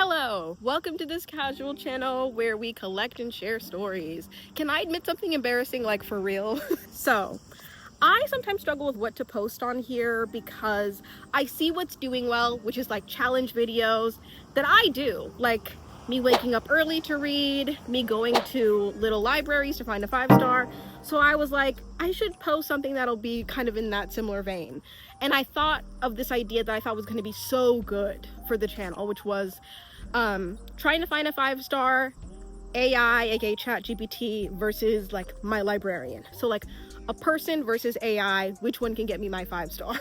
Hello, welcome to this casual channel where we collect and share stories. Can I admit something embarrassing, like for real? So, I sometimes struggle with what to post on here because I see what's doing well, which is like challenge videos that I do, like me waking up early to read, me going to little libraries to find a 5-star. So I was like, I should post something that'll be kind of in that similar vein. And I thought of this idea that I thought was going to be so good for the channel, which was trying to find a 5-star AI, aka ChatGPT, versus like my librarian. So like a person versus AI, which one can get me my 5-star?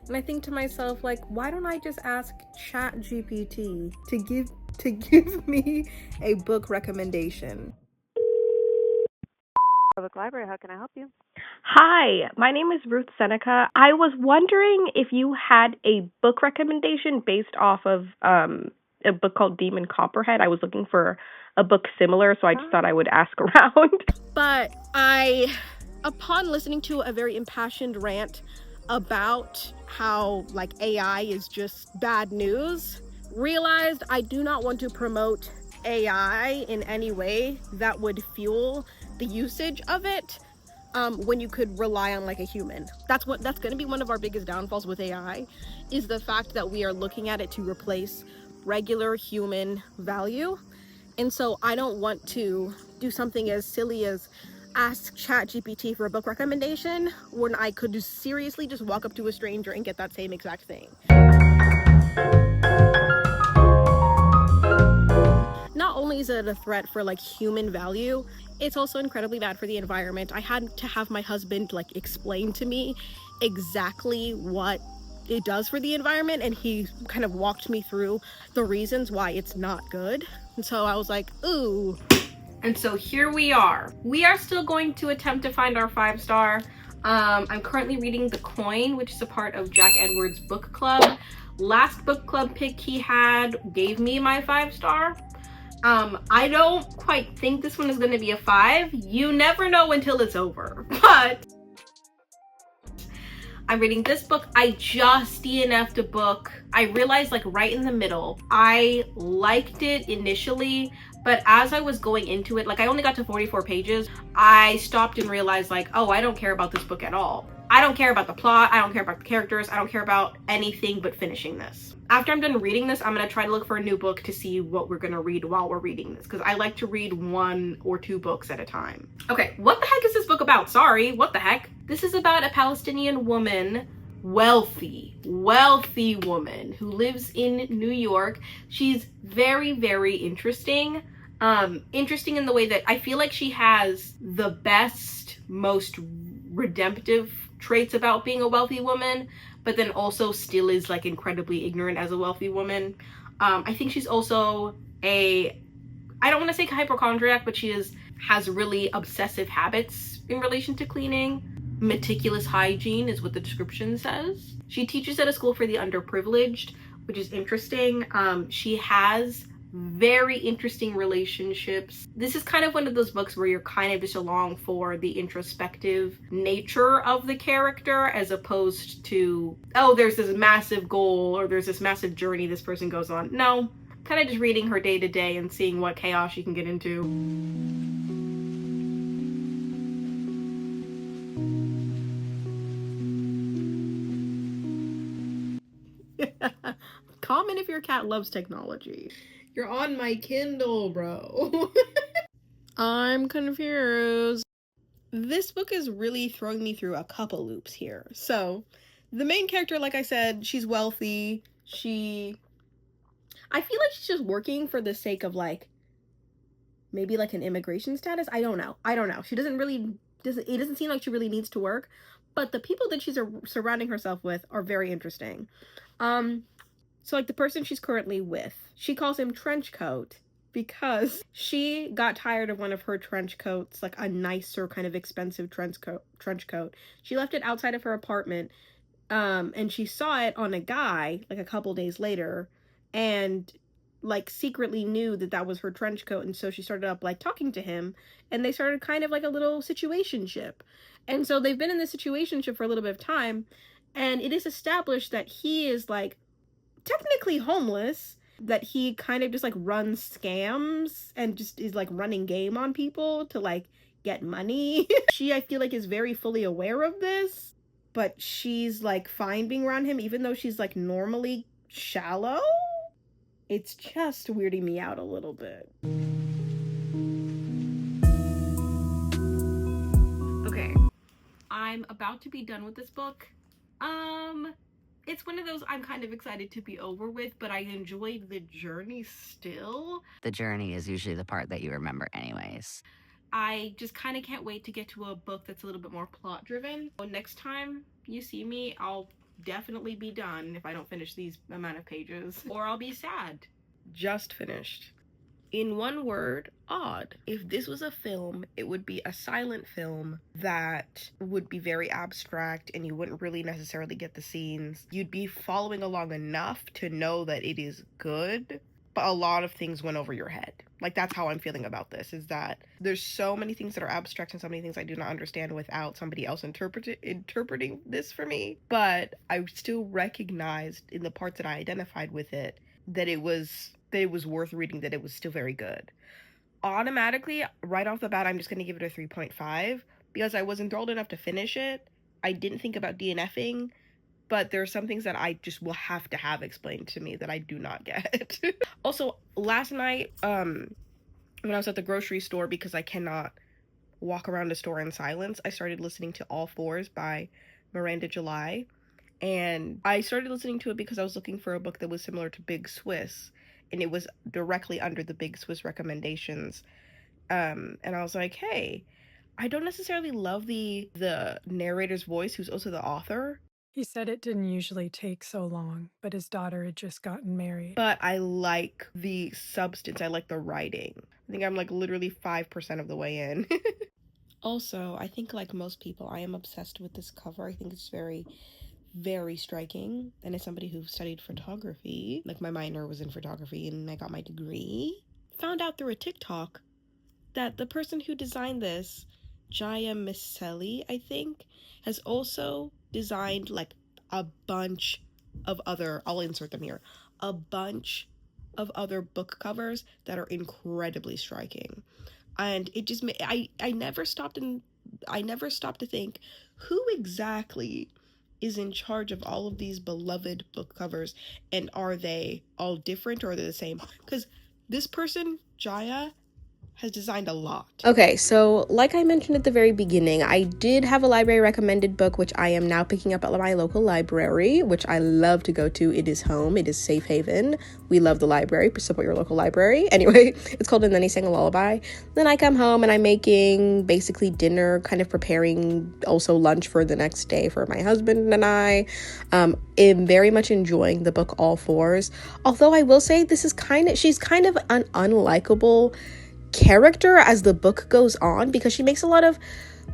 And I think to myself, like, why don't I just ask ChatGPT to give me a book recommendation? Public Library, how can I help you? Hi, my name is Ruth Seneca. I was wondering if you had a book recommendation based off of a book called Demon Copperhead. I was looking for a book similar, so I just thought I would ask around. But upon listening to a very impassioned rant about how like AI is just bad news, realized I do not want to promote AI in any way that would fuel the usage of it. When you could rely on like a human. That's going to be one of our biggest downfalls with AI, is the fact that we are looking at it to replace regular human value. And so I don't want to do something as silly as ask ChatGPT for a book recommendation when I could just seriously just walk up to a stranger and get that same exact thing. Not only is it a threat for like human value, it's also incredibly bad for the environment. I had to have my husband like explain to me exactly what it does for the environment, and he kind of walked me through the reasons why it's not good. And so I was like, ooh. And so here we are. We are still going to attempt to find our 5-star. I'm currently reading The Coin, which is a part of Jack Edwards' book club. Last book club pick he had gave me my 5-star. I don't quite think this one is going to be a 5. You never know until it's over. But I'm reading this book. I just DNF'd a book. I realized like right in the middle. I liked it initially, but as I was going into it, like I only got to 44 pages, I stopped and realized like, oh, I don't care about this book at all. I don't care about the plot. I don't care about the characters. I don't care about anything but finishing this. After I'm done reading this, I'm going to try to look for a new book to see what we're going to read while we're reading this, because I like to read 1 or 2 books at a time. Okay, what the heck is this book about? Sorry, what the heck? This is about a Palestinian woman, wealthy woman who lives in New York. She's very, very interesting. Interesting in the way that I feel like she has the best, most redemptive traits about being a wealthy woman, but then also still is like incredibly ignorant as a wealthy woman. I think she's also I don't want to say hypochondriac, but she has really obsessive habits in relation to cleaning. Meticulous hygiene is what the description says. She teaches at a school for the underprivileged, which is interesting. She has very interesting relationships. This is kind of one of those books where you're kind of just along for the introspective nature of the character, as opposed to, oh, there's this massive goal or there's this massive journey this person goes on. No, kind of just reading her day to day and seeing what chaos she can get into. Comment if your cat loves technology. You're on my Kindle, bro. I'm confused. This book is really throwing me through a couple loops here. So, the main character, like I said, she's wealthy. I feel like she's just working for the sake of like, maybe like an immigration status. I don't know. She it doesn't seem like she really needs to work, but the people that she's surrounding herself with are very interesting. So like the person she's currently with, she calls him Trenchcoat because she got tired of one of her trench coats, like a nicer kind of expensive trench coat. She left it outside of her apartment, and she saw it on a guy like a couple days later, and like secretly knew that that was her trench coat, and so she started up like talking to him, and they started kind of like a little situationship. And so they've been in this situationship for a little bit of time, and it is established that he is like technically homeless, that he kind of just like runs scams and just is like running game on people to like get money. She, I feel like, is very fully aware of this, but she's like fine being around him even though she's like normally shallow. It's just weirding me out a little bit. Okay, I'm about to be done with this book. It's one of those I'm kind of excited to be over with, but I enjoyed the journey still. The journey is usually the part that you remember anyways. I just kind of can't wait to get to a book that's a little bit more plot driven. So next time you see me, I'll definitely be done if I don't finish these amount of pages, or I'll be sad. Just finished. In one word, odd. If this was a film, it would be a silent film that would be very abstract and you wouldn't really necessarily get the scenes. You'd be following along enough to know that it is good, but a lot of things went over your head. Like, that's how I'm feeling about this, is that there's so many things that are abstract and so many things I do not understand without somebody else interpreting this for me. But I still recognized in the parts that I identified with it that it was worth reading, that it was still very good. Automatically, right off the bat, I'm just going to give it a 3.5 because I was enthralled enough to finish it. I didn't think about DNFing, but there are some things that I just will have to have explained to me that I do not get. Also, last night, when I was at the grocery store, because I cannot walk around a store in silence, I started listening to All Fours by Miranda July. And I started listening to it because I was looking for a book that was similar to Big Swiss, and it was directly under the Big Swiss recommendations. And I was like, hey, I don't necessarily love the narrator's voice, who's also the author. He said it didn't usually take so long, but his daughter had just gotten married. But I like the substance. I like the writing. I think I'm like literally 5% of the way in. Also, I think like most people, I am obsessed with this cover. I think it's very, very striking. And as somebody who studied photography, like my minor was in photography and I got my degree, found out through a TikTok that the person who designed this, Jaya Miseli, I think, has also designed like a bunch of other, I'll insert them here, a bunch of other book covers that are incredibly striking. And it just I never stopped to think, who exactly is in charge of all of these beloved book covers, and are they all different or are they the same? Because this person, Jaya, has designed a lot. Okay, so like I mentioned at the very beginning, I did have a library recommended book, which I am now picking up at my local library, which I love to go to. It is home. It is safe haven. We love the library. Support your local library. Anyway, it's called And Then He Sang a Lullaby. Then I come home and I'm making basically dinner, kind of preparing also lunch for the next day for my husband and I. Am very much enjoying the book All Fours. Although I will say she's kind of an unlikable character as the book goes on, because she makes a lot of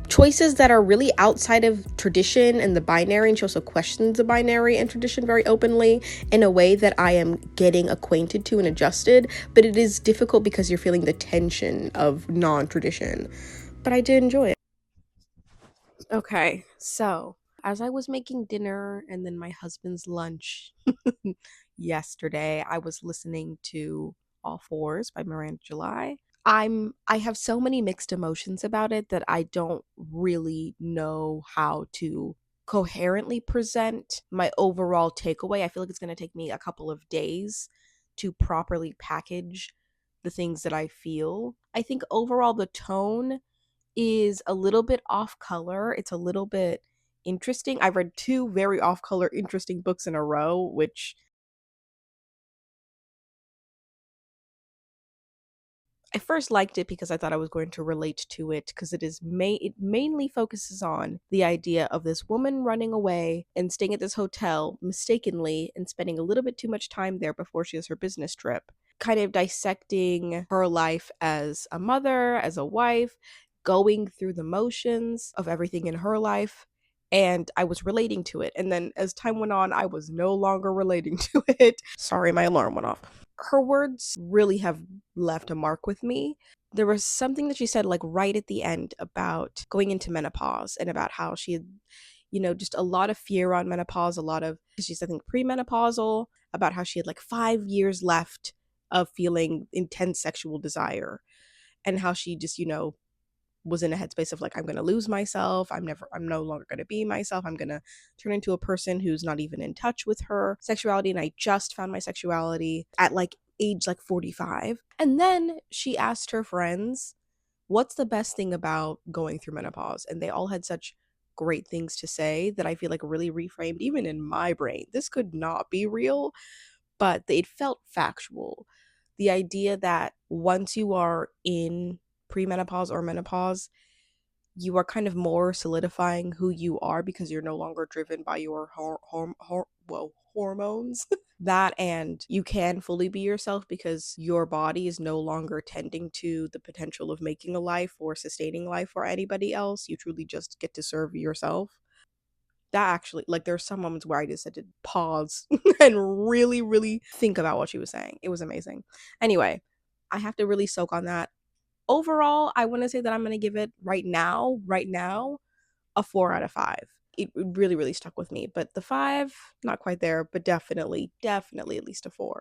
choices that are really outside of tradition and the binary, and she also questions the binary and tradition very openly in a way that I am getting acquainted to and adjusted, but it is difficult because you're feeling the tension of non-tradition. But I did enjoy it. Okay, so as I was making dinner and then my husband's lunch yesterday, I was listening to All Fours by Miranda July. I have so many mixed emotions about it that I don't really know how to coherently present my overall takeaway. I feel like it's going to take me a couple of days to properly package the things that I feel. I think overall the tone is a little bit off color. It's a little bit interesting. I've read two very off color interesting books in a row, which I first liked it because I thought I was going to relate to it, because it mainly focuses on the idea of this woman running away and staying at this hotel mistakenly and spending a little bit too much time there before she has her business trip, kind of dissecting her life as a mother, as a wife, going through the motions of everything in her life. And I was relating to it. And then as time went on, I was no longer relating to it. Sorry, my alarm went off. Her words really have left a mark with me. There was something that she said like right at the end about going into menopause and about how she had you know, just a lot of fear on menopause, a lot of, she's, I think, premenopausal, about how she had like 5 years left of feeling intense sexual desire, and how she just, you know, was in a headspace of like, I'm gonna lose myself, I'm no longer gonna be myself, I'm gonna turn into a person who's not even in touch with her sexuality. And I just found my sexuality at like age like 45. And then she asked her friends, what's the best thing about going through menopause? And they all had such great things to say that I feel like really reframed, even in my brain, this could not be real, but it felt factual. The idea that once you are in premenopause or menopause, you are kind of more solidifying who you are because you're no longer driven by your hormones. That, and you can fully be yourself because your body is no longer tending to the potential of making a life or sustaining life for anybody else. You truly just get to serve yourself. That actually, like, there's some moments where I just had to pause and really, really think about what she was saying. It was amazing. Anyway, I have to really soak on that. Overall, I want to say that I'm going to give it right now, a 4 out of 5. It really, really stuck with me. But the 5, not quite there, but definitely at least a 4.